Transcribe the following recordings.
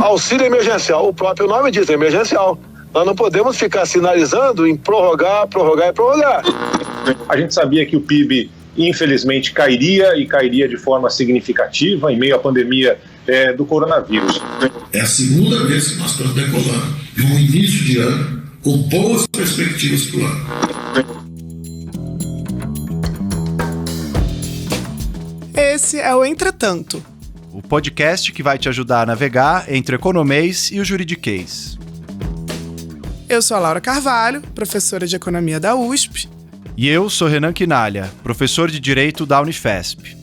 Auxílio emergencial, o próprio nome diz, emergencial. Nós não podemos ficar sinalizando em prorrogar, prorrogar e prorrogar. A gente sabia que o PIB, infelizmente, cairia e cairia de forma significativa em meio à pandemia do coronavírus. É a segunda vez que nós estamos decolando de um início de ano com boas perspectivas para o ano. Esse é o Entretanto, o podcast que vai te ajudar a navegar entre o economês e o juridiquês. Eu sou a Laura Carvalho, professora de Economia da USP. E eu sou Renan Quinalha, professor de Direito da Unifesp.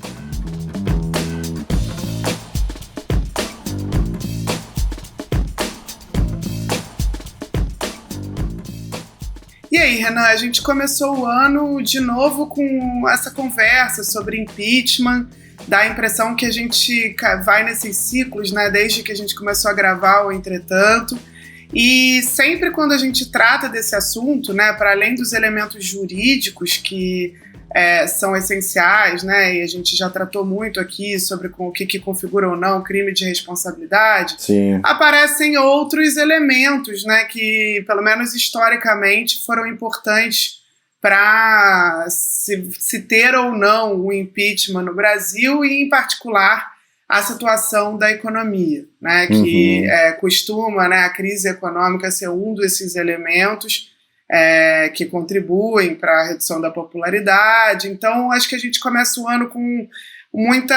E aí, Renan, a gente começou o ano de novo com essa conversa sobre impeachment. Dá a impressão que a gente vai nesses ciclos, né, desde que a gente começou a gravar o Entretanto. E sempre quando a gente trata desse assunto, né, para além dos elementos jurídicos que são essenciais, né, e a gente já tratou muito aqui sobre o que configura ou não crime de responsabilidade, Sim. Aparecem outros elementos, né, que, pelo menos historicamente, foram importantes para se ter ou não o impeachment no Brasil e, em particular, a situação da economia, né, que costuma, né, a crise econômica ser um desses elementos que contribuem para a redução da popularidade. Então, acho que a gente começa o ano com muito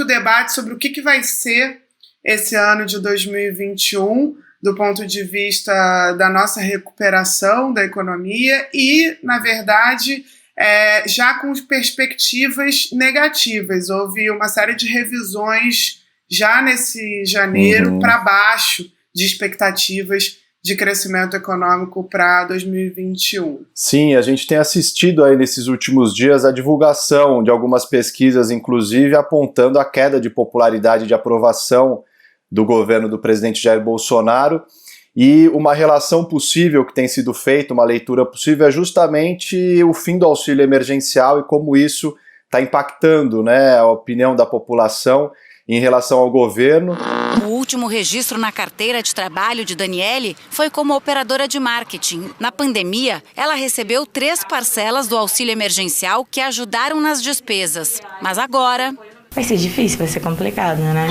debate sobre o que vai ser esse ano de 2021, do ponto de vista da nossa recuperação da economia e, na verdade, já com perspectivas negativas. Houve uma série de revisões já nesse janeiro para baixo de expectativas de crescimento econômico para 2021. Sim, a gente tem assistido aí nesses últimos dias a divulgação de algumas pesquisas, inclusive apontando a queda de popularidade de aprovação do governo do presidente Jair Bolsonaro, e uma relação possível que tem sido feita, uma leitura possível, é justamente o fim do auxílio emergencial e como isso está impactando, né, a opinião da população em relação ao governo. O último registro na carteira de trabalho de Daniele foi como operadora de marketing. Na pandemia, ela recebeu 3 parcelas do auxílio emergencial que ajudaram nas despesas. Mas agora... Vai ser difícil, vai ser complicado, né?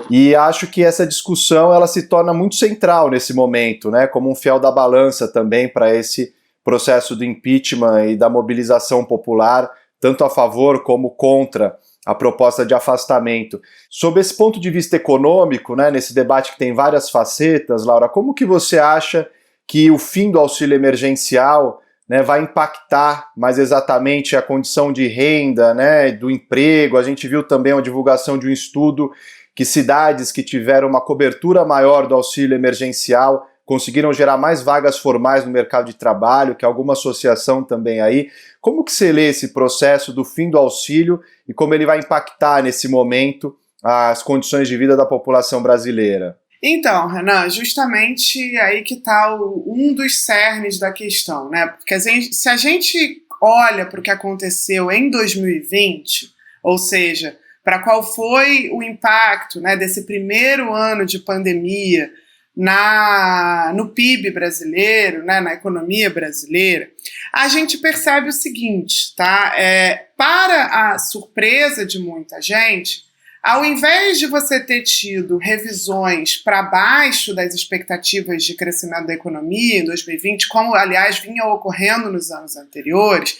E acho que essa discussão ela se torna muito central nesse momento, né, como um fiel da balança também para esse processo do impeachment e da mobilização popular, tanto a favor como contra a proposta de afastamento. Sob esse ponto de vista econômico, né, nesse debate que tem várias facetas, Laura, como que você acha que o fim do auxílio emergencial, né, vai impactar mais exatamente a condição de renda, né, do emprego? A gente viu também a divulgação de um estudo que cidades que tiveram uma cobertura maior do auxílio emergencial conseguiram gerar mais vagas formais no mercado de trabalho, que alguma associação também aí. Como que você lê esse processo do fim do auxílio e como ele vai impactar nesse momento as condições de vida da população brasileira? Então, Renan, justamente aí que está um dos cernes da questão, né? Porque se a gente olha para o que aconteceu em 2020, ou seja, para qual foi o impacto, né, desse primeiro ano de pandemia no PIB brasileiro, né, na economia brasileira, a gente percebe o seguinte, tá? Para a surpresa de muita gente, ao invés de você ter tido revisões para baixo das expectativas de crescimento da economia em 2020, como, aliás, vinha ocorrendo nos anos anteriores,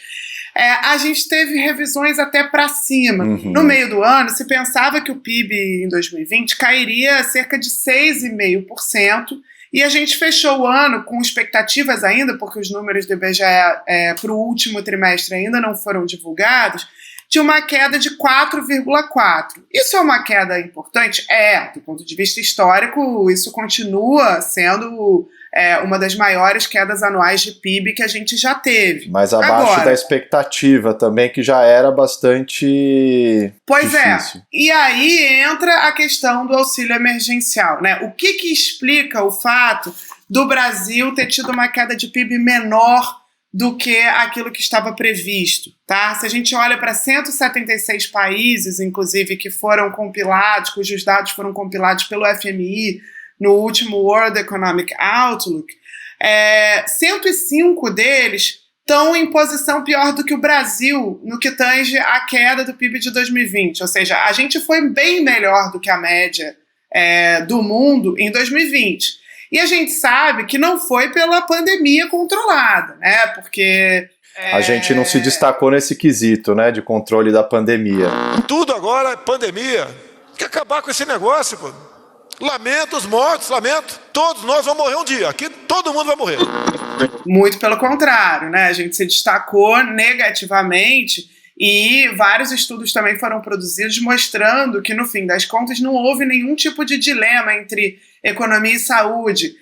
a gente teve revisões até para cima. No meio do ano, se pensava que o PIB em 2020 cairia cerca de 6,5%, e a gente fechou o ano com expectativas ainda, porque os números do IBGE para o último trimestre ainda não foram divulgados, de uma queda de 4,4%. Isso é uma queda importante? Do ponto de vista histórico, isso continua sendo uma das maiores quedas anuais de PIB que a gente já teve. Mas abaixo da expectativa também, que já era bastante difícil. E aí entra a questão do auxílio emergencial, né? O que explica o fato do Brasil ter tido uma queda de PIB menor do que aquilo que estava previsto, tá? Se a gente olha para 176 países, inclusive, que foram compilados, cujos dados foram compilados pelo FMI no último World Economic Outlook, 105 deles estão em posição pior do que o Brasil no que tange à queda do PIB de 2020. Ou seja, a gente foi bem melhor do que a média do mundo em 2020. E a gente sabe que não foi pela pandemia controlada, né? Porque a gente não se destacou nesse quesito, né, de controle da pandemia. Tudo agora é pandemia. Tem que acabar com esse negócio, pô. Lamento os mortos, lamento. Todos nós vamos morrer um dia. Aqui todo mundo vai morrer. Muito pelo contrário, né? A gente se destacou negativamente e vários estudos também foram produzidos mostrando que, no fim das contas, não houve nenhum tipo de dilema entre economia e saúde.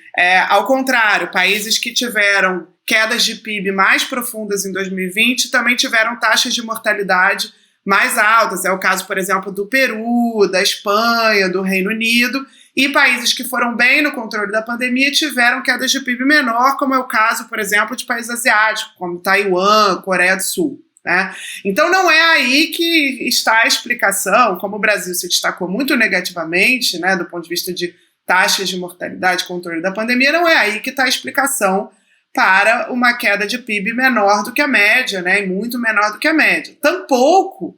Ao contrário, países que tiveram quedas de PIB mais profundas em 2020 também tiveram taxas de mortalidade mais altas. É o caso, por exemplo, do Peru, da Espanha, do Reino Unido. E países que foram bem no controle da pandemia tiveram quedas de PIB menor, como é o caso, por exemplo, de países asiáticos, como Taiwan, Coreia do Sul, né? Então não é aí que está a explicação, como o Brasil se destacou muito negativamente, né, do ponto de vista de taxas de mortalidade, controle da pandemia, não é aí que está a explicação para uma queda de PIB menor do que a média, né, e muito menor do que a média. Tampouco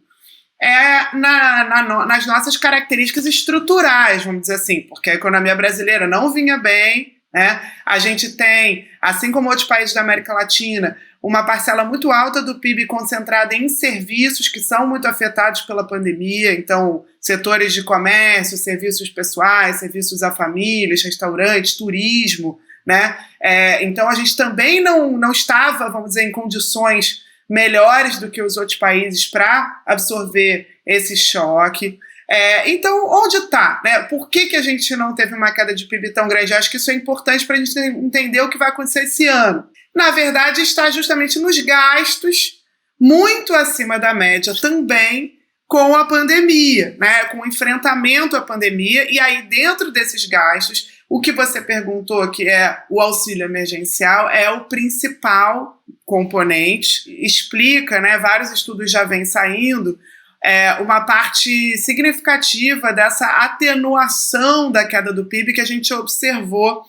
nas nossas características estruturais, vamos dizer assim, porque a economia brasileira não vinha bem, né? A gente tem, assim como outros países da América Latina, uma parcela muito alta do PIB concentrada em serviços que são muito afetados pela pandemia, então setores de comércio, serviços pessoais, serviços a famílias, restaurantes, turismo, né? Então a gente também não estava, vamos dizer, em condições melhores do que os outros países para absorver esse choque. Então, onde está? Né? Por que a gente não teve uma queda de PIB tão grande? Eu acho que isso é importante para a gente entender o que vai acontecer esse ano. Na verdade, está justamente nos gastos, muito acima da média também, com a pandemia, né? Com o enfrentamento à pandemia. E aí, dentro desses gastos, o que você perguntou, que é o auxílio emergencial, é o principal componente. Explica, né? Vários estudos já vêm saindo, uma parte significativa dessa atenuação da queda do PIB que a gente observou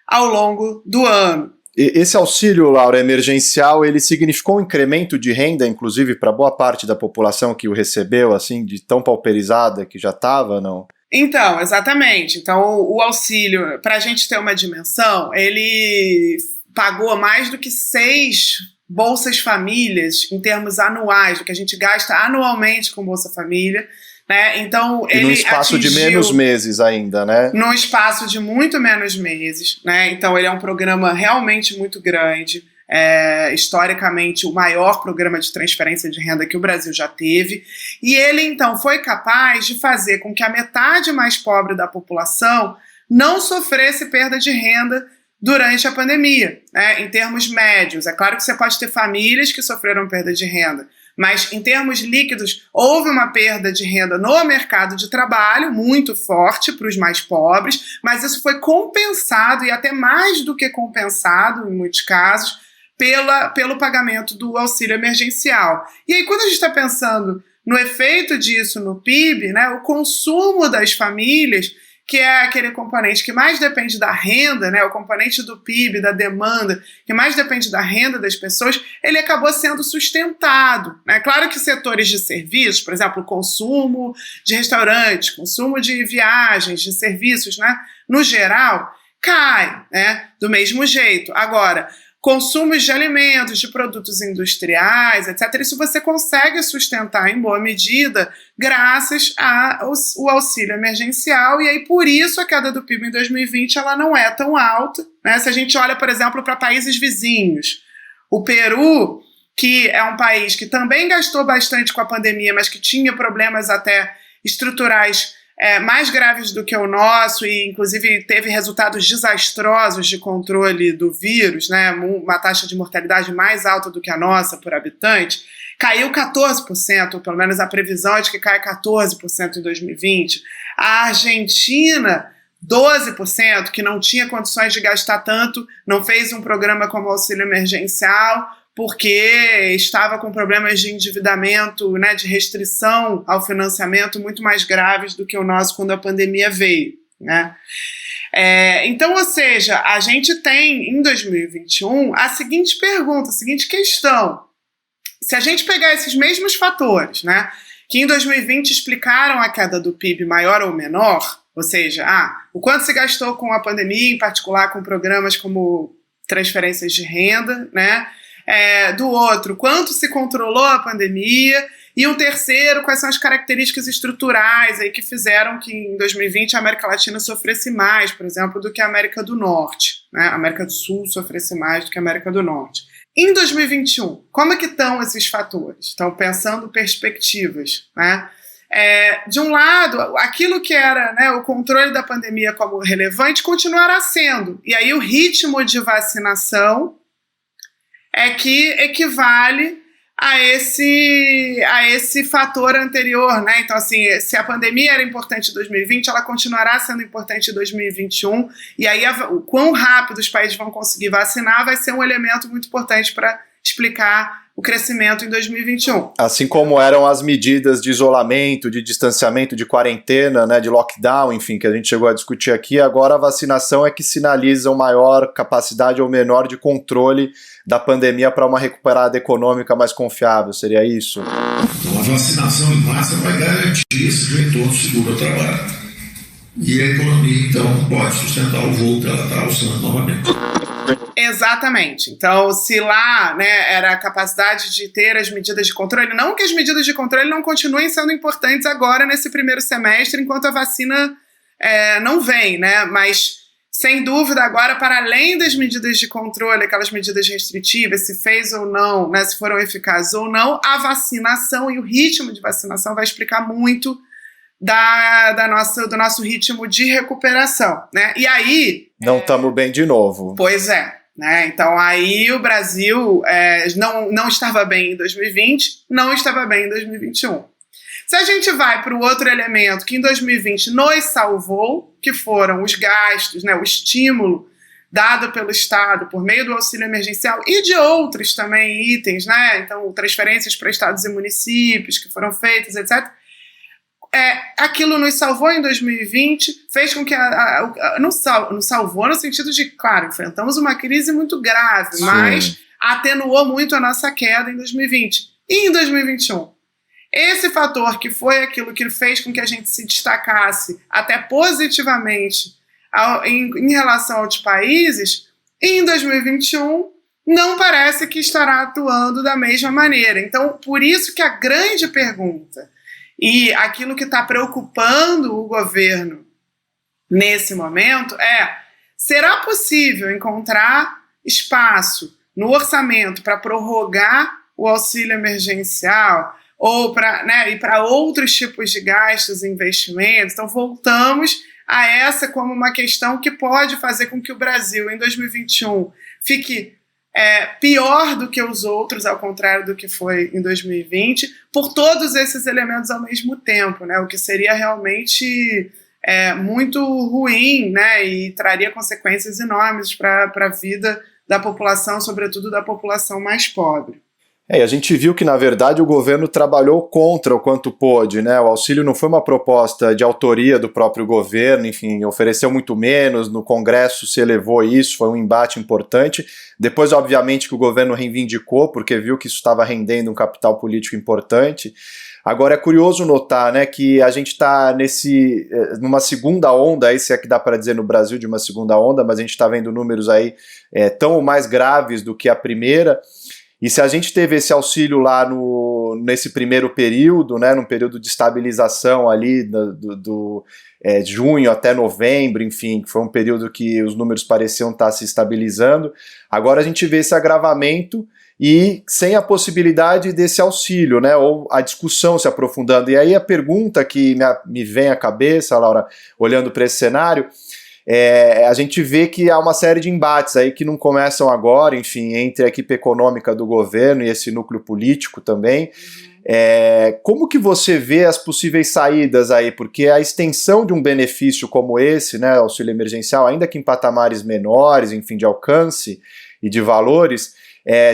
ao longo do ano. Esse auxílio, Laura, emergencial, ele significou um incremento de renda, inclusive, para boa parte da população que o recebeu, assim, de tão pauperizada que já estava, não? Então, exatamente. Então, o auxílio, para a gente ter uma dimensão, ele pagou mais do que 6 Bolsas Famílias, em termos anuais, do que a gente gasta anualmente com Bolsa Família, né? Então, e num espaço de menos meses ainda, né? Num espaço de muito menos meses, né? Então, ele é um programa realmente muito grande, historicamente o maior programa de transferência de renda que o Brasil já teve, e ele, então, foi capaz de fazer com que a metade mais pobre da população não sofresse perda de renda durante a pandemia, né, em termos médios. É claro que você pode ter famílias que sofreram perda de renda, mas em termos líquidos, houve uma perda de renda no mercado de trabalho muito forte para os mais pobres, mas isso foi compensado, e até mais do que compensado, em muitos casos, pelo pagamento do auxílio emergencial. E aí, quando a gente está pensando no efeito disso no PIB, né, o consumo das famílias, que é aquele componente que mais depende da renda, né, o componente do PIB, da demanda, que mais depende da renda das pessoas, ele acabou sendo sustentado, né? Claro que setores de serviços, por exemplo, consumo de restaurantes, consumo de viagens, de serviços, né, no geral, cai, né, do mesmo jeito. Agora, consumos de alimentos, de produtos industriais, etc., isso você consegue sustentar em boa medida graças ao auxílio emergencial, e aí por isso a queda do PIB em 2020 ela não é tão alta, né? Se a gente olha, por exemplo, para países vizinhos, o Peru, que é um país que também gastou bastante com a pandemia, mas que tinha problemas até estruturais mais graves do que o nosso, e inclusive teve resultados desastrosos de controle do vírus, né, uma taxa de mortalidade mais alta do que a nossa por habitante, caiu 14%, ou pelo menos a previsão é de que caia 14% em 2020. A Argentina, 12%, que não tinha condições de gastar tanto, não fez um programa como auxílio emergencial, porque estava com problemas de endividamento, né, de restrição ao financiamento muito mais graves do que o nosso quando a pandemia veio, né? Então, ou seja, a gente tem em 2021 a seguinte pergunta, a seguinte questão: se a gente pegar esses mesmos fatores, né, que em 2020 explicaram a queda do PIB maior ou menor, ou seja, o quanto se gastou com a pandemia, em particular com programas como transferências de renda, né? Do outro, quanto se controlou a pandemia, e um terceiro, quais são as características estruturais aí que fizeram que em 2020 a América Latina sofresse mais, por exemplo, do que a América do Norte, né? A América do Sul sofresse mais do que a América do Norte. Em 2021, como é que estão esses fatores? Estão pensando perspectivas, né? De um lado, aquilo que era, né, o controle da pandemia como relevante continuará sendo, e aí o ritmo de vacinação é que equivale a esse fator anterior, né? Então, assim, se a pandemia era importante em 2020, ela continuará sendo importante em 2021, e aí o quão rápido os países vão conseguir vacinar vai ser um elemento muito importante para explicar o crescimento em 2021. Assim como eram as medidas de isolamento, de distanciamento, de quarentena, né, de lockdown, enfim, que a gente chegou a discutir aqui, agora a vacinação é que sinaliza uma maior capacidade ou menor de controle da pandemia para uma recuperada econômica mais confiável, seria isso? Então a vacinação em massa vai garantir esse retorno seguro ao trabalho. E a economia, então, pode sustentar o voo que ela está alçando novamente. Exatamente. Então, se lá, né, era a capacidade de ter as medidas de controle, não que as medidas de controle não continuem sendo importantes agora nesse primeiro semestre, enquanto a vacina não vem, né? Mas, sem dúvida, agora, para além das medidas de controle, aquelas medidas restritivas, se fez ou não, né, se foram eficazes ou não, a vacinação e o ritmo de vacinação vai explicar muito do nosso ritmo de recuperação, né? E aí... Não estamos bem de novo. Pois é. Né? Então aí o Brasil não estava bem em 2020, não estava bem em 2021. Se a gente vai para o outro elemento que em 2020 nos salvou, que foram os gastos, né, o estímulo dado pelo Estado por meio do auxílio emergencial e de outros também itens, né? Então transferências para estados e municípios que foram feitas, etc., aquilo nos salvou em 2020, fez com que nos salvou no sentido de, claro, enfrentamos uma crise muito grave, sim, mas atenuou muito a nossa queda em 2020. E em 2021? Esse fator que foi aquilo que fez com que a gente se destacasse até positivamente em relação a outros países, em 2021 não parece que estará atuando da mesma maneira. Então, por isso que a grande pergunta e aquilo que está preocupando o governo nesse momento será possível encontrar espaço no orçamento para prorrogar o auxílio emergencial ou ir para outros tipos de gastos e investimentos? Então voltamos a essa como uma questão que pode fazer com que o Brasil em 2021 fique pior do que os outros, ao contrário do que foi em 2020, por todos esses elementos ao mesmo tempo, né? O que seria realmente muito ruim, né? E traria consequências enormes para a vida da população, sobretudo da população mais pobre. A gente viu que, na verdade, o governo trabalhou contra o quanto pôde, né? O auxílio não foi uma proposta de autoria do próprio governo, enfim, ofereceu muito menos, no Congresso se elevou isso, foi um embate importante. Depois, obviamente, que o governo reivindicou, porque viu que isso estava rendendo um capital político importante. Agora, é curioso notar, né, que a gente está numa segunda onda, aí se é que dá para dizer no Brasil de uma segunda onda, mas a gente está vendo números aí tão mais graves do que a primeira. E se a gente teve esse auxílio lá nesse primeiro período, né, num período de estabilização ali do junho até novembro, enfim, que foi um período que os números pareciam estar se estabilizando, agora a gente vê esse agravamento e sem a possibilidade desse auxílio, né, ou a discussão se aprofundando. E aí a pergunta que me vem à cabeça, Laura, olhando para esse cenário, a gente vê que há uma série de embates aí que não começam agora, enfim, entre a equipe econômica do governo e esse núcleo político também. Como que você vê as possíveis saídas aí? Porque a extensão de um benefício como esse, né, auxílio emergencial, ainda que em patamares menores, enfim, de alcance e de valores,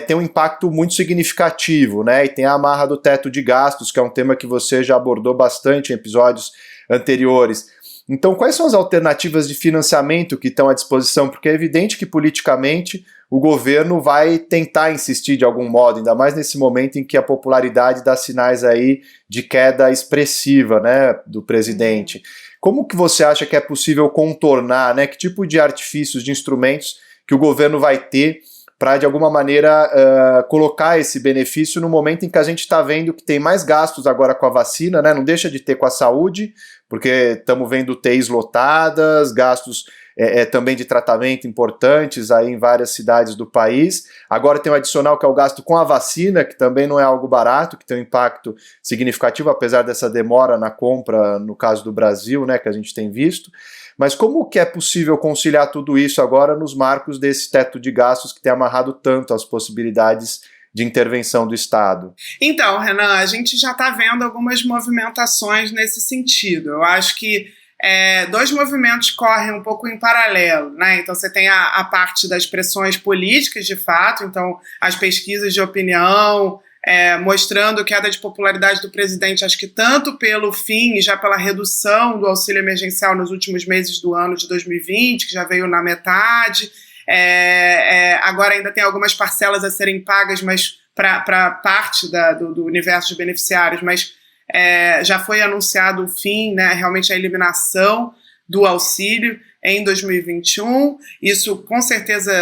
tem um impacto muito significativo, né? E tem a amarra do teto de gastos, que é um tema que você já abordou bastante em episódios anteriores. Então, quais são as alternativas de financiamento que estão à disposição? Porque é evidente que politicamente o governo vai tentar insistir de algum modo, ainda mais nesse momento em que a popularidade dá sinais aí de queda expressiva, né, do presidente. Como que você acha que é possível contornar, né? Que tipo de artifícios, de instrumentos que o governo vai ter para, de alguma maneira, colocar esse benefício no momento em que a gente está vendo que tem mais gastos agora com a vacina, né? Não deixa de ter com a saúde, porque estamos vendo UTIs lotadas, gastos também de tratamento importantes aí em várias cidades do país. Agora tem um adicional que é o gasto com a vacina, que também não é algo barato, que tem um impacto significativo, apesar dessa demora na compra, no caso do Brasil, né, que a gente tem visto. Mas como que é possível conciliar tudo isso agora nos marcos desse teto de gastos que tem amarrado tanto as possibilidades de intervenção do Estado? Então, Renan, a gente já está vendo algumas movimentações nesse sentido. Eu acho que dois movimentos correm um pouco em paralelo, né? Então você tem a parte das pressões políticas, de fato, então as pesquisas de opinião mostrando queda de popularidade do presidente, acho que tanto pelo fim e já pela redução do auxílio emergencial nos últimos meses do ano de 2020, que já veio na metade, agora ainda tem algumas parcelas a serem pagas, mas para parte do universo de beneficiários, mas já foi anunciado o fim, né, realmente a eliminação do auxílio em 2021. Isso com certeza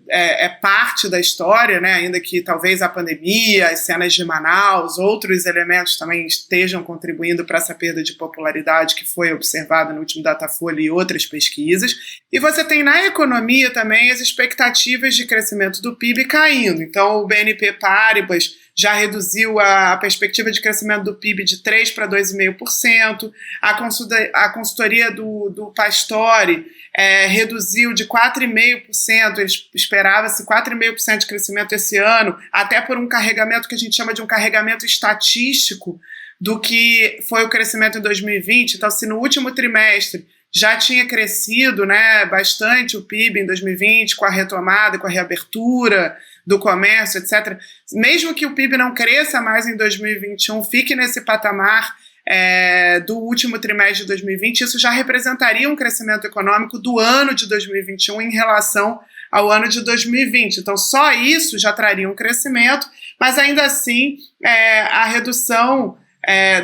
é parte da história, né, ainda que talvez a pandemia, as cenas de Manaus, outros elementos também estejam contribuindo para essa perda de popularidade que foi observada no último Datafolha e outras pesquisas. E você tem na economia também as expectativas de crescimento do PIB caindo. Então o BNP Paribas já reduziu a perspectiva de crescimento do PIB de 3% para 2,5%. A consultoria do Pastore reduziu de 4,5%, esperava-se 4,5% de crescimento esse ano, até por um carregamento que a gente chama de um carregamento estatístico do que foi o crescimento em 2020. Então, se no último trimestre já tinha crescido, né, bastante o PIB em 2020, com a retomada, com a reabertura do comércio, etc. Mesmo que o PIB não cresça mais em 2021, fique nesse patamar do último trimestre de 2020, isso já representaria um crescimento econômico do ano de 2021 em relação ao ano de 2020. Então, só isso já traria um crescimento, mas ainda assim, a redução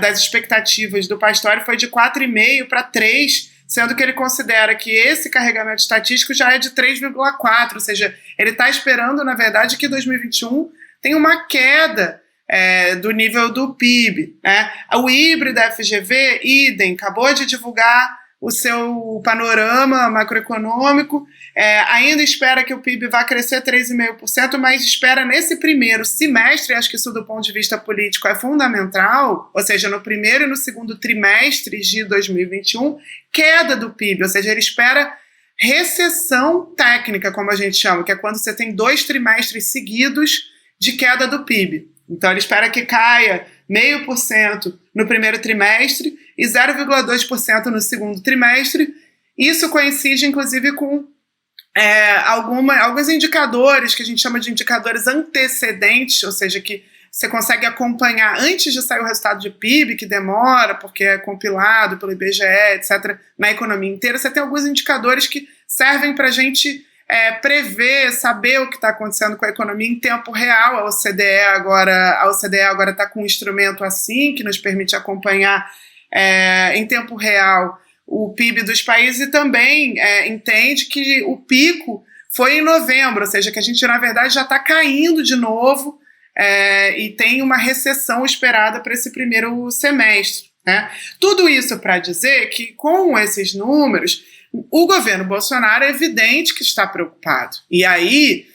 das expectativas do Pastore foi de 4,5% para 3%, sendo que ele considera que esse carregamento estatístico já é de 3,4%, ou seja, ele está esperando, na verdade, que 2021 tenha uma queda do nível do PIB, né? O híbrido da FGV, idem, acabou de divulgar o seu panorama macroeconômico, ainda espera que o PIB vá crescer 3,5%, mas espera nesse primeiro semestre, acho que isso do ponto de vista político é fundamental, ou seja, no primeiro e no segundo trimestre de 2021, queda do PIB, ou seja, ele espera recessão técnica, como a gente chama, que é quando você tem 2 trimestres seguidos de queda do PIB. Então ele espera que caia 0,5% no primeiro trimestre e 0,2% no segundo trimestre. Isso coincide, inclusive, com alguns indicadores que a gente chama de indicadores antecedentes, ou seja, que você consegue acompanhar antes de sair o resultado de PIB, que demora, porque é compilado pelo IBGE, etc., na economia inteira. Você tem alguns indicadores que servem para a gente prever, saber o que está acontecendo com a economia em tempo real. A OCDE agora está com um instrumento assim, que nos permite acompanhar em tempo real o PIB dos países e também entende que o pico foi em novembro, ou seja, que a gente, na verdade, já está caindo de novo e tem uma recessão esperada para esse primeiro semestre, né? Tudo isso para dizer que, com esses números, o governo Bolsonaro é evidente que está preocupado. E aí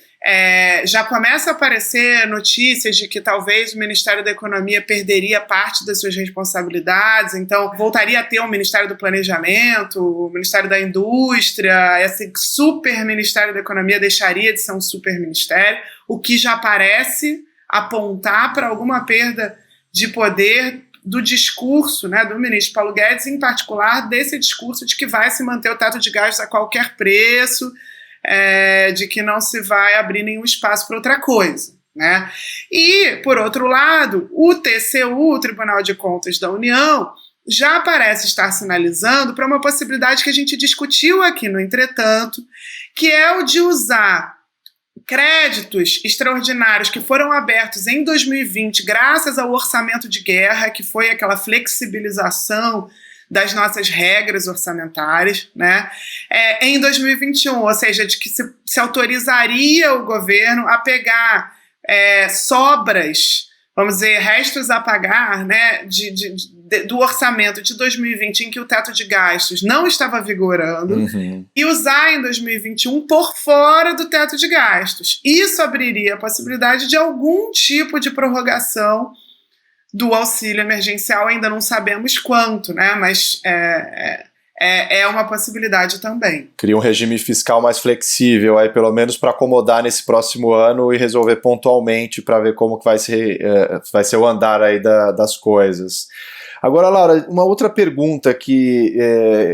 já começa a aparecer notícias de que talvez o Ministério da Economia perderia parte das suas responsabilidades, então voltaria a ter um Ministério do Planejamento, o Ministério da Indústria, esse super Ministério da Economia deixaria de ser um super ministério, o que já parece apontar para alguma perda de poder do discurso, né, do ministro Paulo Guedes, em particular desse discurso de que vai se manter o teto de gastos a qualquer preço, de que não se vai abrir nenhum espaço para outra coisa, né? E, por outro lado, o TCU, o Tribunal de Contas da União, já parece estar sinalizando para uma possibilidade que a gente discutiu aqui no Entretanto, que é o de usar créditos extraordinários que foram abertos em 2020 graças ao orçamento de guerra, que foi aquela flexibilização das nossas regras orçamentárias, né? Em 2021, ou seja, de que se autorizaria o governo a pegar sobras, vamos dizer, restos a pagar, né, do orçamento de 2020, em que o teto de gastos não estava vigorando, e usar em 2021 por fora do teto de gastos. Isso abriria a possibilidade de algum tipo de prorrogação do auxílio emergencial, ainda não sabemos quanto, né, mas é uma possibilidade também. Cria um regime fiscal mais flexível, aí pelo menos para acomodar nesse próximo ano e resolver pontualmente para ver como que vai ser o andar aí das coisas. Agora, Laura, uma outra pergunta que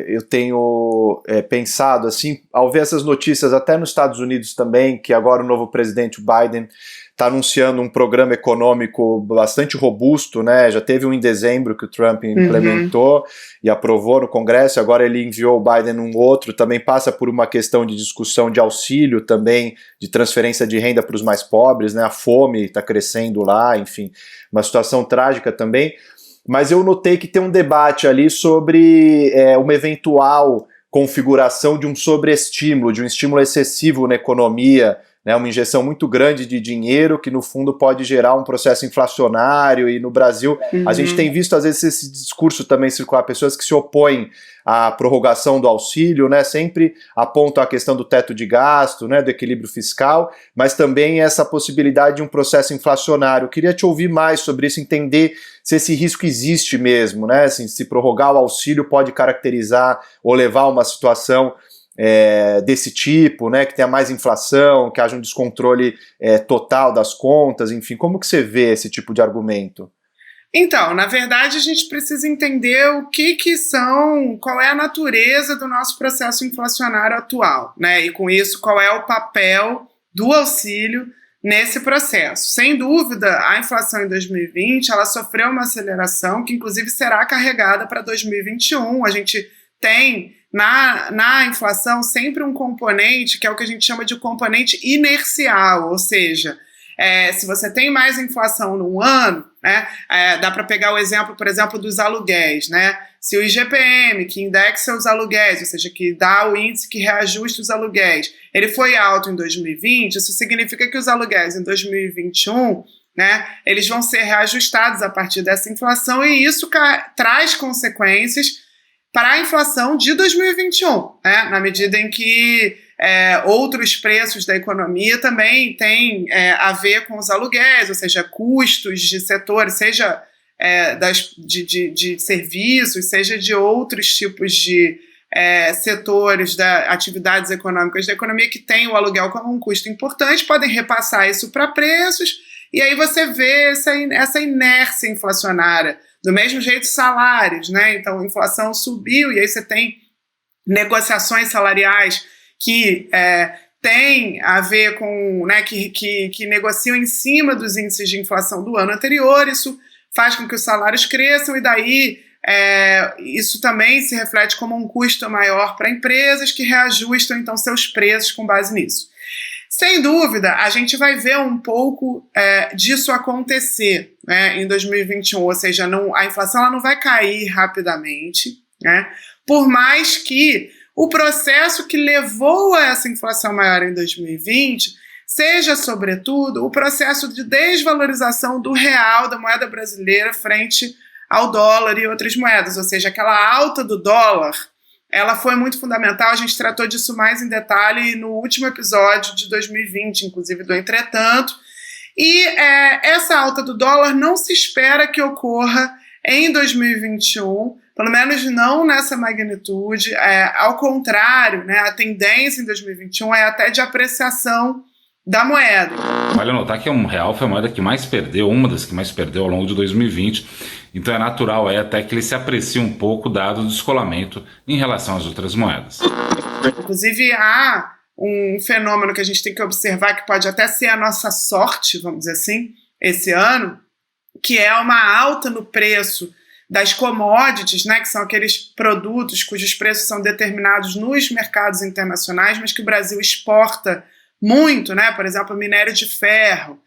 eu tenho pensado, assim, ao ver essas notícias até nos Estados Unidos também, que agora o novo presidente Biden está anunciando um programa econômico bastante robusto, né? Já teve um em dezembro que o Trump implementou e aprovou no Congresso, agora ele enviou o Biden um outro, também passa por uma questão de discussão de auxílio também, de transferência de renda para os mais pobres, né? A fome está crescendo lá, enfim, uma situação trágica também, mas eu notei que tem um debate ali sobre uma eventual configuração de um sobreestímulo, de um estímulo excessivo na economia, né, uma injeção muito grande de dinheiro que no fundo pode gerar um processo inflacionário, e no Brasil a gente tem visto às vezes esse discurso também circular, pessoas que se opõem à prorrogação do auxílio, né, sempre apontam a questão do teto de gasto, né, do equilíbrio fiscal, mas também essa possibilidade de um processo inflacionário. Eu queria te ouvir mais sobre isso, entender se esse risco existe mesmo, né, assim, se prorrogar o auxílio pode caracterizar ou levar a uma situação desse tipo, né, que tenha mais inflação, que haja um descontrole total das contas, enfim, como que você vê esse tipo de argumento? Então, na verdade, a gente precisa entender qual é a natureza do nosso processo inflacionário atual, né, e com isso, qual é o papel do auxílio nesse processo. Sem dúvida, a inflação em 2020, ela sofreu uma aceleração que, inclusive, será carregada para 2021. A gente tem na inflação sempre um componente que é o que a gente chama de componente inercial, ou seja, se você tem mais inflação num ano, né, dá para pegar o exemplo, por exemplo, dos aluguéis, né? Se o IGPM, que indexa os aluguéis, ou seja, que dá o índice que reajusta os aluguéis, ele foi alto em 2020, isso significa que os aluguéis em 2021, né, eles vão ser reajustados a partir dessa inflação, e isso traz consequências para a inflação de 2021, né, na medida em que outros preços da economia também têm a ver com os aluguéis, ou seja, custos de setores, seja de serviços, seja de outros tipos de setores, atividades econômicas da economia que têm o aluguel como um custo importante, podem repassar isso para preços, e aí você vê essa inércia inflacionária. Do mesmo jeito, salários, né? Então, a inflação subiu e aí você tem negociações salariais que têm a ver com, né, que negociam em cima dos índices de inflação do ano anterior. Isso faz com que os salários cresçam e daí isso também se reflete como um custo maior para empresas que reajustam, então, seus preços com base nisso. Sem dúvida, a gente vai ver um pouco disso acontecer, né, em 2021, ou seja, a inflação ela não vai cair rapidamente, né, por mais que o processo que levou a essa inflação maior em 2020 seja, sobretudo, o processo de desvalorização do real, da moeda brasileira, frente ao dólar e outras moedas, ou seja, aquela alta do dólar, ela foi muito fundamental, a gente tratou disso mais em detalhe no último episódio de 2020, inclusive do Entretanto, e essa alta do dólar não se espera que ocorra em 2021, pelo menos não nessa magnitude, ao contrário, né, a tendência em 2021 é até de apreciação da moeda. Vale notar que o real foi a moeda que mais perdeu, uma das que mais perdeu ao longo de 2020, então é natural até que ele se aprecie um pouco dado o descolamento em relação às outras moedas. Inclusive há um fenômeno que a gente tem que observar, que pode até ser a nossa sorte, vamos dizer assim, esse ano, que é uma alta no preço das commodities, né, que são aqueles produtos cujos preços são determinados nos mercados internacionais, mas que o Brasil exporta muito, né, por exemplo, minério de ferro.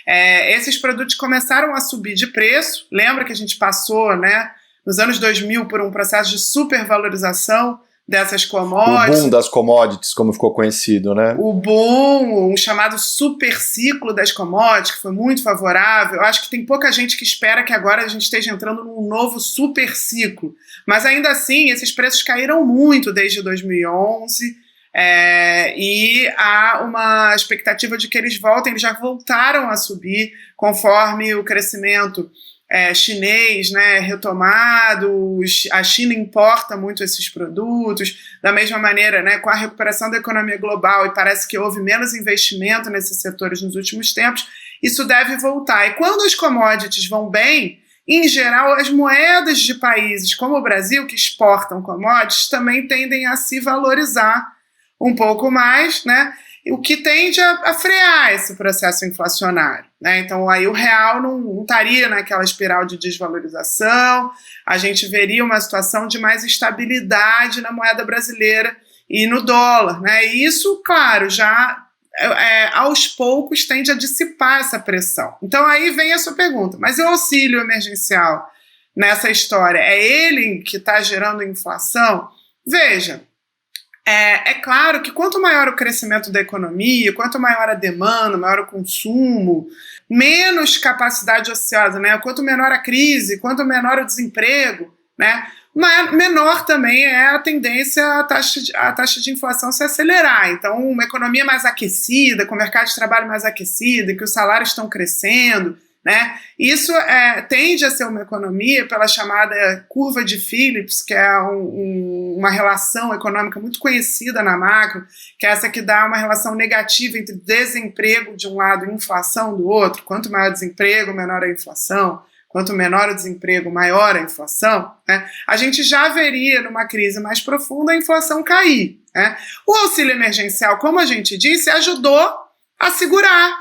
Esses produtos começaram a subir de preço. Lembra que a gente passou, né, nos anos 2000 por um processo de supervalorização dessas commodities. O boom das commodities, como ficou conhecido, né? O boom, um chamado super ciclo das commodities, que foi muito favorável. Eu acho que tem pouca gente que espera que agora a gente esteja entrando num novo super ciclo. Mas ainda assim, esses preços caíram muito desde 2011, e há uma expectativa de que eles voltem, eles já voltaram a subir conforme o crescimento chinês, né, retomado. A China importa muito esses produtos, da mesma maneira, né, com a recuperação da economia global, e parece que houve menos investimento nesses setores nos últimos tempos, isso deve voltar. E quando as commodities vão bem, em geral, as moedas de países como o Brasil, que exportam commodities, também tendem a se valorizar um pouco mais, né, o que tende a frear esse processo inflacionário, né? Então, aí o real não estaria naquela espiral de desvalorização, a gente veria uma situação de mais estabilidade na moeda brasileira e no dólar, né? E isso, claro, já aos poucos tende a dissipar essa pressão. Então, aí vem a sua pergunta, mas o auxílio emergencial nessa história, é ele que está gerando inflação? Veja, é claro que quanto maior o crescimento da economia, quanto maior a demanda, maior o consumo, menos capacidade ociosa, né? Quanto menor a crise, quanto menor o desemprego, né? Menor também é a tendência à taxa de inflação se acelerar. Então, uma economia mais aquecida, com o mercado de trabalho mais aquecido, em que os salários estão crescendo, né? Isso tende a ser uma economia pela chamada curva de Phillips, que é uma relação econômica muito conhecida na macro, que é essa que dá uma relação negativa entre desemprego de um lado e inflação do outro. Quanto maior o desemprego, menor a inflação. Quanto menor o desemprego, maior a inflação, né? A gente já veria numa crise mais profunda a inflação cair, né? O auxílio emergencial, como a gente disse, ajudou a segurar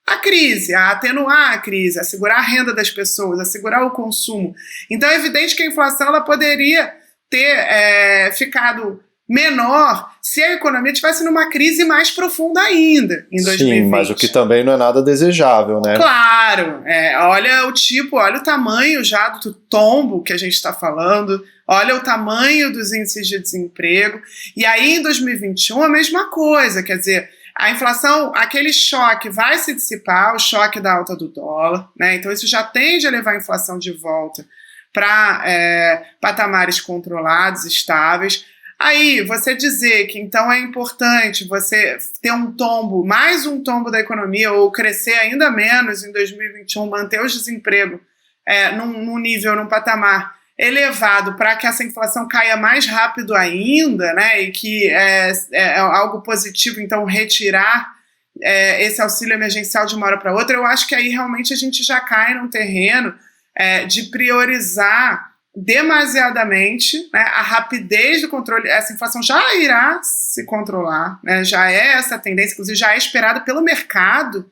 a crise, a atenuar a crise, a segurar a renda das pessoas, a segurar o consumo. Então é evidente que a inflação ela poderia ter ficado menor se a economia estivesse numa crise mais profunda ainda em 2020. Sim, mas o que também não é nada desejável, né? Claro, olha o tamanho já do tombo que a gente está falando, olha o tamanho dos índices de desemprego, e aí em 2021 a mesma coisa, quer dizer, a inflação, aquele choque vai se dissipar, o choque da alta do dólar, né? Então isso já tende a levar a inflação de volta para patamares controlados, estáveis. Aí, você dizer que então é importante você ter um tombo, mais um tombo da economia, ou crescer ainda menos em 2021, manter o desemprego num nível, num patamar elevado para que essa inflação caia mais rápido ainda, né, e que é algo positivo, então retirar esse auxílio emergencial de uma hora para outra, eu acho que aí realmente a gente já cai num terreno de priorizar demasiadamente, né, a rapidez do controle. Essa inflação já irá se controlar, né, já é essa tendência, inclusive já é esperada pelo mercado,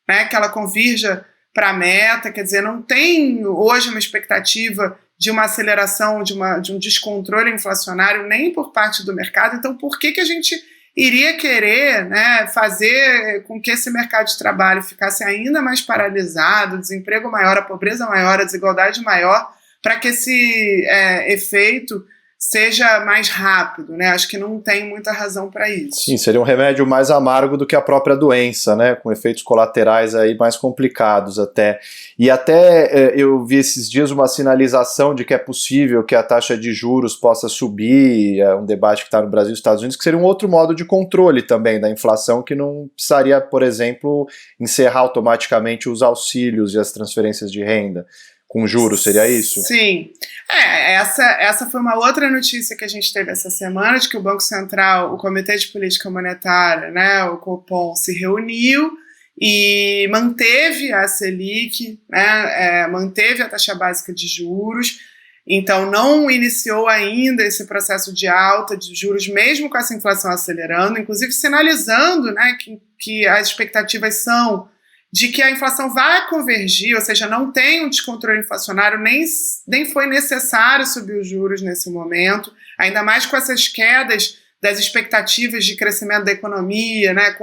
né, que ela convirja para a meta, quer dizer, não tem hoje uma expectativa de uma aceleração, de um descontrole inflacionário nem por parte do mercado. Então por que a gente iria querer, né, fazer com que esse mercado de trabalho ficasse ainda mais paralisado, o desemprego maior, a pobreza maior, a desigualdade maior, para que esse efeito seja mais rápido, né? Acho que não tem muita razão para isso. Sim, seria um remédio mais amargo do que a própria doença, né? Com efeitos colaterais aí mais complicados até. E até eu vi esses dias uma sinalização de que é possível que a taxa de juros possa subir, um debate que está no Brasil e nos Estados Unidos, que seria um outro modo de controle também da inflação, que não precisaria, por exemplo, encerrar automaticamente os auxílios e as transferências de renda. Com juros, seria isso? Sim. Essa foi uma outra notícia que a gente teve essa semana, de que o Banco Central, o Comitê de Política Monetária, né, o Copom, se reuniu e manteve a Selic, né, manteve a taxa básica de juros, Então, não iniciou ainda esse processo de alta de juros, mesmo com essa inflação acelerando, inclusive sinalizando, né, que as expectativas são de que a inflação vai convergir, ou seja, não tem um descontrole inflacionário, nem foi necessário subir os juros nesse momento, ainda mais com essas quedas das expectativas de crescimento da economia, né,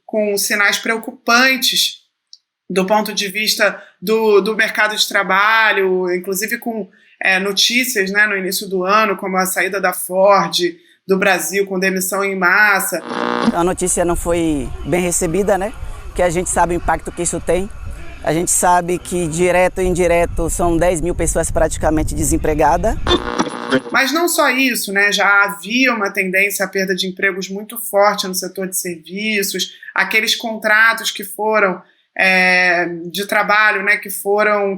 com sinais preocupantes do ponto de vista do mercado de trabalho, inclusive com notícias, né, no início do ano, como a saída da Ford do Brasil com demissão em massa. A notícia não foi bem recebida, né? Que a gente sabe o impacto que isso tem. A gente sabe que direto e indireto são 10 mil pessoas praticamente desempregadas. Mas não só isso, né? Já havia uma tendência à perda de empregos muito forte no setor de serviços, aqueles contratos que foram de trabalho, né, que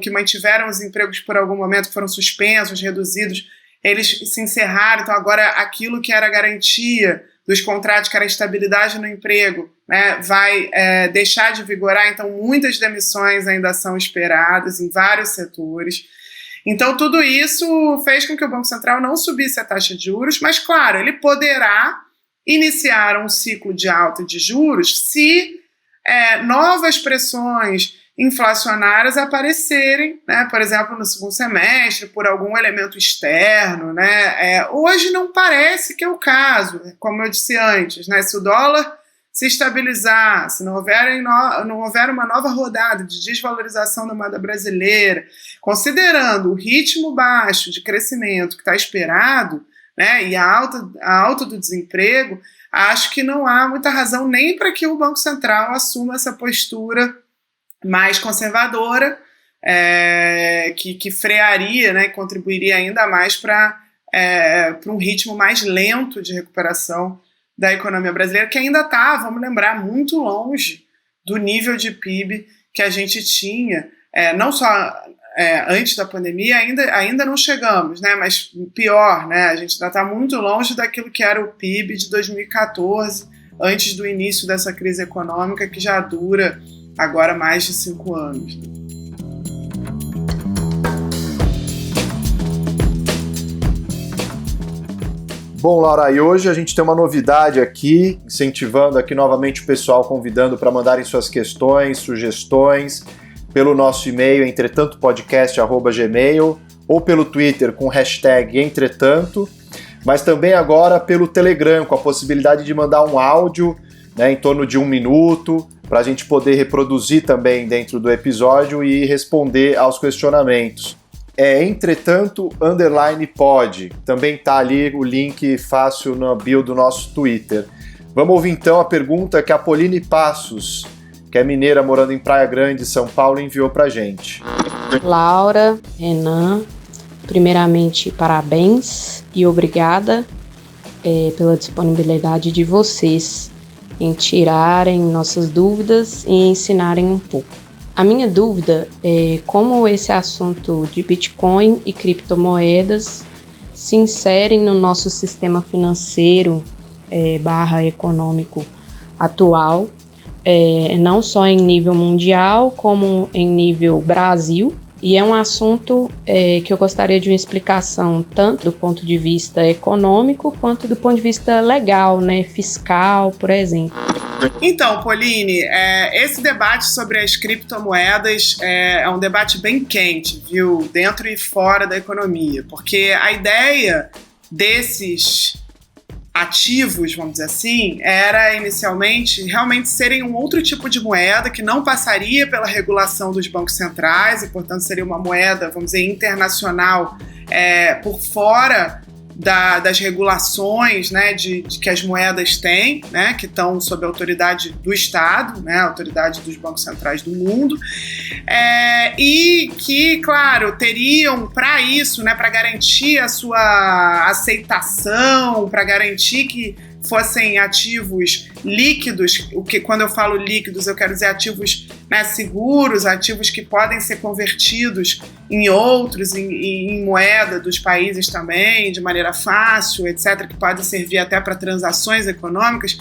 mantiveram os empregos por algum momento, foram suspensos, reduzidos, eles se encerraram. Então agora aquilo que era garantia dos contratos, que era a estabilidade no emprego, né, vai deixar de vigorar. Então muitas demissões ainda são esperadas em vários setores. Então tudo isso fez com que o Banco Central não subisse a taxa de juros, mas claro, ele poderá iniciar um ciclo de alta de juros se novas pressões inflacionárias aparecerem, né, por exemplo, no segundo semestre, por algum elemento externo, né. Hoje não parece que é o caso, como eu disse antes, né, se o dólar se estabilizar, se não houver uma nova rodada de desvalorização da moeda brasileira, considerando o ritmo baixo de crescimento que está esperado, né, e a alta do desemprego, acho que não há muita razão nem para que o Banco Central assuma essa postura mais conservadora, que frearia, né, contribuiria ainda mais para um ritmo mais lento de recuperação da economia brasileira, que ainda está, vamos lembrar, muito longe do nível de PIB que a gente tinha, não só antes da pandemia, ainda não chegamos, né, mas pior, né, a gente ainda está muito longe daquilo que era o PIB de 2014, antes do início dessa crise econômica, que já dura agora mais de 5 anos. Bom, Laura, e hoje a gente tem uma novidade aqui, incentivando aqui novamente o pessoal, convidando para mandarem suas questões, sugestões, pelo nosso e-mail, entretantopodcast@gmail, ou pelo Twitter com hashtag entretanto, mas também agora pelo Telegram, com a possibilidade de mandar um áudio, né, em torno de 1 minuto, para a gente poder reproduzir também dentro do episódio e responder aos questionamentos. Entretanto_pod. Também está ali o link fácil na bio do nosso Twitter. Vamos ouvir então a pergunta que a Pauline Passos, que é mineira morando em Praia Grande, São Paulo, enviou para a gente. Laura, Renan, primeiramente parabéns e obrigada pela disponibilidade de vocês em tirarem nossas dúvidas e ensinarem um pouco. A minha dúvida é como esse assunto de Bitcoin e criptomoedas se inserem no nosso sistema financeiro econômico atual, não só em nível mundial, como em nível Brasil. E é um assunto que eu gostaria de uma explicação tanto do ponto de vista econômico quanto do ponto de vista legal, né, fiscal, por exemplo. Então, Pauline, esse debate sobre as criptomoedas é um debate bem quente, viu, dentro e fora da economia, porque a ideia desses ativos, vamos dizer assim, era inicialmente realmente serem um outro tipo de moeda que não passaria pela regulação dos bancos centrais e, portanto, seria uma moeda, vamos dizer, internacional, por fora das regulações, né, que as moedas têm, né, que estão sob a autoridade do Estado, né, a autoridade dos bancos centrais do mundo, e que, claro, teriam para isso, né, para garantir a sua aceitação, para garantir que fossem ativos líquidos, quando eu falo líquidos, eu quero dizer ativos, né, seguros, ativos que podem ser convertidos em outros, em moeda dos países também, de maneira fácil, etc., que podem servir até para transações econômicas,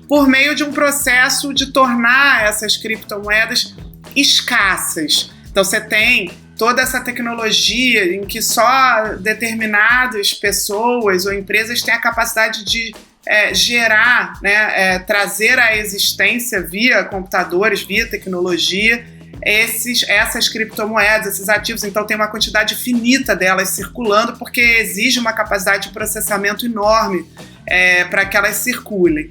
por meio de um processo de tornar essas criptomoedas escassas. Então você tem toda essa tecnologia em que só determinadas pessoas ou empresas têm a capacidade de gerar, né, trazer à existência via computadores, via tecnologia, essas criptomoedas, esses ativos. Então tem uma quantidade finita delas circulando, porque exige uma capacidade de processamento enorme para que elas circulem.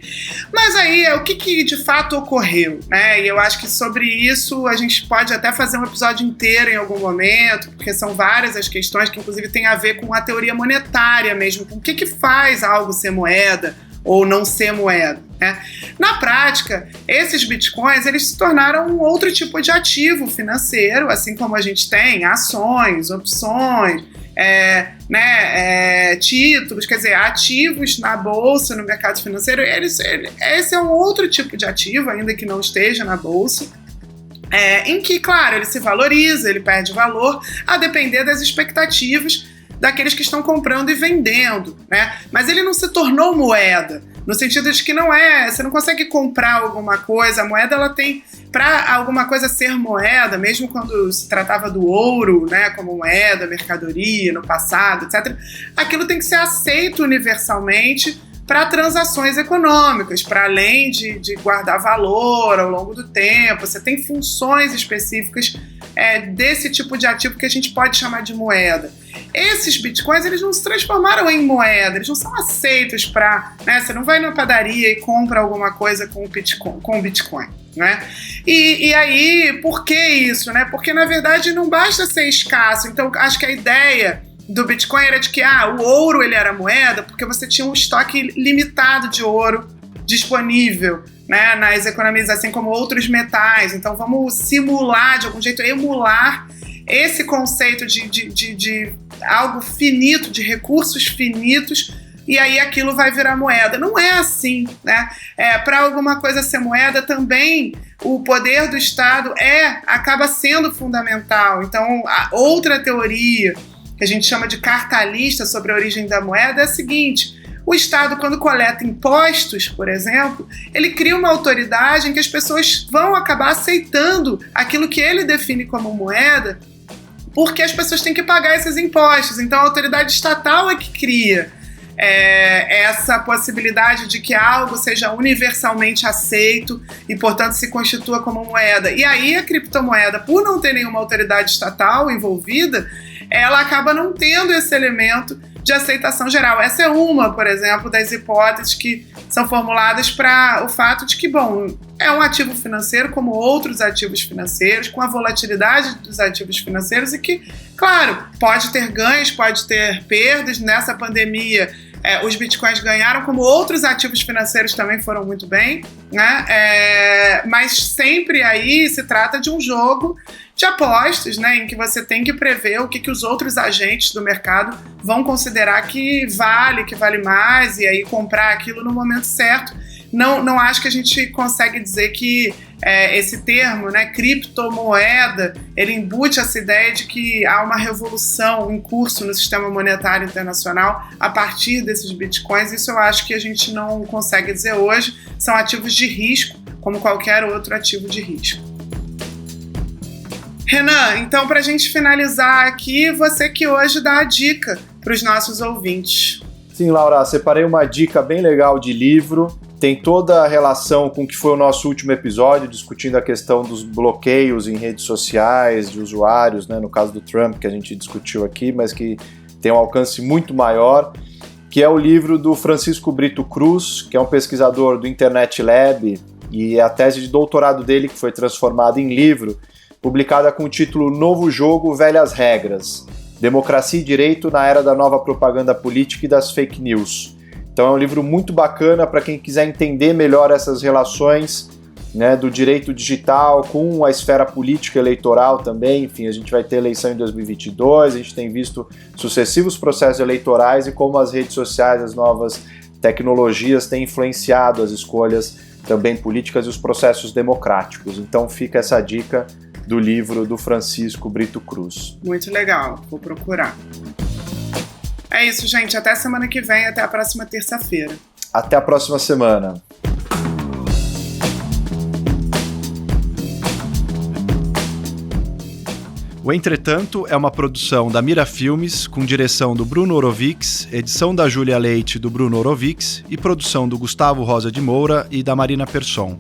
Mas aí, o que de fato ocorreu, né? E eu acho que sobre isso a gente pode até fazer um episódio inteiro em algum momento, porque são várias as questões que inclusive têm a ver com a teoria monetária mesmo, com o que faz algo ser moeda ou não ser moeda, né? Na prática, esses bitcoins, eles se tornaram um outro tipo de ativo financeiro, assim como a gente tem ações, opções, títulos, quer dizer, ativos na bolsa, no mercado financeiro. Esse é um outro tipo de ativo, ainda que não esteja na bolsa, em que, claro, ele se valoriza, ele perde valor, a depender das expectativas daqueles que estão comprando e vendendo, né? Mas ele não se tornou moeda, no sentido de que você não consegue comprar alguma coisa, a moeda ela tem, para alguma coisa ser moeda, mesmo quando se tratava do ouro, né, como moeda, mercadoria, no passado, etc., aquilo tem que ser aceito universalmente para transações econômicas, para além de guardar valor ao longo do tempo. Você tem funções específicas desse tipo de ativo que a gente pode chamar de moeda. Esses bitcoins, eles não se transformaram em moeda, eles não são aceitos para... né, você não vai na padaria e compra alguma coisa com Bitcoin, né? E aí, por que isso, né? Porque, na verdade, não basta ser escasso. Então, acho que a ideia do Bitcoin era de que o ouro ele era moeda porque você tinha um estoque limitado de ouro disponível, né, nas economias, assim como outros metais. Então vamos simular, de algum jeito, emular esse conceito de algo finito, de recursos finitos, e aí aquilo vai virar moeda. Não é assim, né? Para alguma coisa ser moeda também, o poder do Estado acaba sendo fundamental. Então, a outra teoria que a gente chama de cartalista sobre a origem da moeda é a seguinte: o Estado, quando coleta impostos, por exemplo, ele cria uma autoridade em que as pessoas vão acabar aceitando aquilo que ele define como moeda, porque as pessoas têm que pagar esses impostos. Então a autoridade estatal é que cria essa possibilidade de que algo seja universalmente aceito e, portanto, se constitua como moeda. E aí a criptomoeda, por não ter nenhuma autoridade estatal envolvida, ela acaba não tendo esse elemento de aceitação geral. Essa é uma, por exemplo, das hipóteses que são formuladas para o fato de que, é um ativo financeiro como outros ativos financeiros, com a volatilidade dos ativos financeiros e que, claro, pode ter ganhos, pode ter perdas. Nessa pandemia, os bitcoins ganharam, como outros ativos financeiros também foram muito bem, né? Mas sempre aí se trata de um jogo de apostas, né, em que você tem que prever o que os outros agentes do mercado vão considerar que vale mais, e aí comprar aquilo no momento certo. Não acho que a gente consegue dizer que esse termo, né, criptomoeda, ele embute essa ideia de que há uma revolução em curso no sistema monetário internacional a partir desses bitcoins. Isso eu acho que a gente não consegue dizer hoje. São ativos de risco, como qualquer outro ativo de risco. Renan, então, para a gente finalizar aqui, você que hoje dá a dica para os nossos ouvintes. Sim, Laura, separei uma dica bem legal de livro. Tem toda a relação com o que foi o nosso último episódio, discutindo a questão dos bloqueios em redes sociais, de usuários, né, no caso do Trump, que a gente discutiu aqui, mas que tem um alcance muito maior, que é o livro do Francisco Brito Cruz, que é um pesquisador do Internet Lab, e a tese de doutorado dele, que foi transformada em livro, publicada com o título Novo Jogo, Velhas Regras, Democracia e Direito na Era da Nova Propaganda Política e das Fake News. Então é um livro muito bacana para quem quiser entender melhor essas relações, né, do direito digital com a esfera política eleitoral também. Enfim, a gente vai ter eleição em 2022, a gente tem visto sucessivos processos eleitorais e como as redes sociais, as novas tecnologias têm influenciado as escolhas também políticas e os processos democráticos. Então fica essa dica do livro do Francisco Brito Cruz. Muito legal, vou procurar. É isso, gente. Até semana que vem, até a próxima terça-feira. Até a próxima semana. O Entretanto é uma produção da Mira Filmes, com direção do Bruno Orovics, edição da Júlia Leite e do Bruno Orovics e produção do Gustavo Rosa de Moura e da Marina Persson.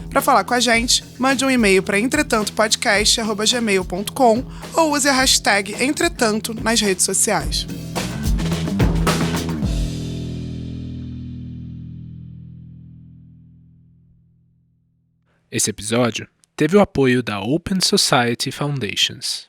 Para falar com a gente, mande um e-mail para entretantopodcast@gmail.com ou use a hashtag Entretanto nas redes sociais. Esse episódio teve o apoio da Open Society Foundations.